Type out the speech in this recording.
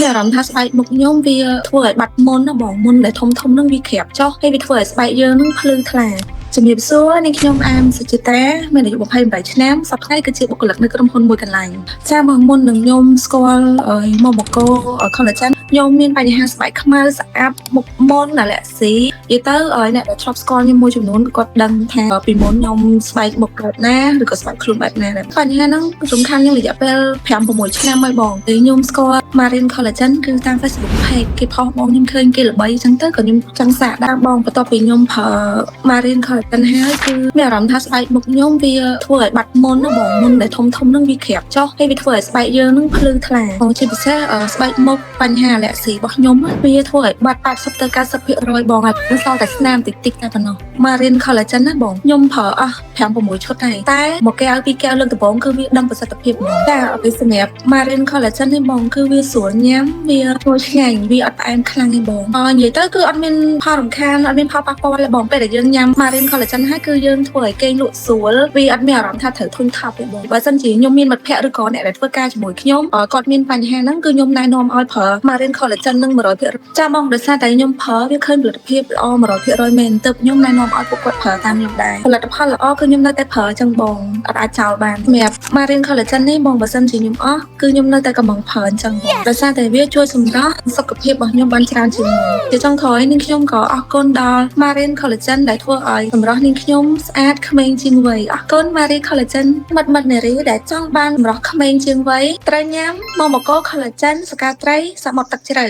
មានអារម្មណ៍ថាស្បែកមុខខ្ញុំវាធ្វើឲ្យបាត់មុនណាបងមុនដែលធំហ្នឹងវាក្រាបចុះហើយវាធ្វើឲ្យស្បែកយើងនឹងភ្លឺថ្លាជំរាបសួរនាងខ្ញុំអាមសុចិត្រាមានអាយុ28ឆ្នាំសប្តាហ៍គឺជាបុគ្គលិកនៅក្រុមហ៊ុនមួយកន្លែងចាមកមុននឹងខ្ញុំស្គាល់មកបកោ collagen ខ្ញុំមានបញ្ហាស្បែកខ្មៅស្អាប់មុខមុនអាឡែស៊ីនិយាយទៅអ្នកដែលធ្លាប់ស្គាល់ខ្ញុំមួយចំនួនគាត់ដឹងថាពីមុនខ្ញុំស្បែកមុខបែបណាឬក៏ស្បែកខ្លួនបែបណាដែរបញ្ហាហ្នឹងសំខាន់ខ្ញុំរយៈពេល5-6ឆ្នាំហើយបងពេលខ្ញុំស្គាល់ Marine Collagen គឺតាម Facebook page គេផុសបងខ្ញុំឃើញគេល្បីអញ្ចឹងទៅក៏ខ្ញុំចង់សាកដែរបងបន្ទាប់ពីខ្ញុំប្រើ Marine Collagen ហើយគឺមានអារម្មណ៍ថាស្បែកមុខខ្ញុំវាធ្វើឲ្យបាត់មុនណាបងមុនដែលធំហ្នឹងវាក្រាបចុះហើយវាធ្វើឲ្យស្បែកយើងនឹងភ្លឺថ្លាបងជាពិសេសស្បែកមុខបញ្ហាអាឡែស៊ីរបស់ខ្ញុំវាធ្វើឲ្យបាត់80ទៅ90%បងហើយសល់តែស្នាមតិចតែប៉ុណ្ណោះ Marine Collagen ណាបងខ្ញុំប្រើអស់5-6ឈុតហើយតែមកកែវពីកែវលើកដំបូងគឺវាដឹងប្រសិទ្ធភាពហ្មងតែពីសម្រាប់ Marine Collagen នេះបងគឺវាស្រួលញ៉ាំវាឈ្ងុយឆ្ងាញ់វាអត់ផ្អែមខ្លាំងទេបងនិយាយទៅគឺអត់មានផលរំខានអត់មានផលប៉ះពាល់ទេបងពេលដែលយើងញ៉ាំ Marine Collagen ហើយគឺយើងធ្វើឲ្យគេងលក់ស្រួលវាអត់មានអារម្មណ៍ថាត្រូវធុញថប់ទេបងបើសិនជាខ្ញុំមានមិត្តភ័ក្តិឬក៏អ្នកដែលធ្វើការជាមួយខ្ញុំគាត់មានបញ្ហាហ្នឹងគឺខ្ញុំណែនាំឲ្យប្រើ Marine Collagen នឹង 100% ចាបងដោយសារតែខ្ញុំប្រើវាឃើញផលិតភាពល្អ 100% មែនទើបខ្ញុំណែនាំឲ្យពួកគាត់ប្រើតាមខ្ញុំដែរផលិតផលល្អគឺខ្ញុំនៅតែប្រើចឹងបងអត់អាចចោលបានសម្រាប់ Marine Collagen នេះបងបើសិនជាខ្ញុំអស់គឺខ្ញុំនៅតែកំពុងប្រើអញ្ចឹងបងដោយសារតែវាជួយសម្រស់សុខភាពរបស់ខ្ញុំបានច្រើនជាងមុនជាចុងក្រោយនាងខ្ញុំក៏អរគុណដល់ Marine Collagen ដែលធ្វើឲ្យសម្រស់នាងខ្ញុំស្អាតក្មេងជាងវ័យអរគុណ Marine Collagen មិត្តនារីដែលចង់បានសម្រស់ក្មេងជាងវ័យត្រូវញ៉ាំ Momoko Collagen សកាត្រីសមុទ្រទឹកជ្រៅ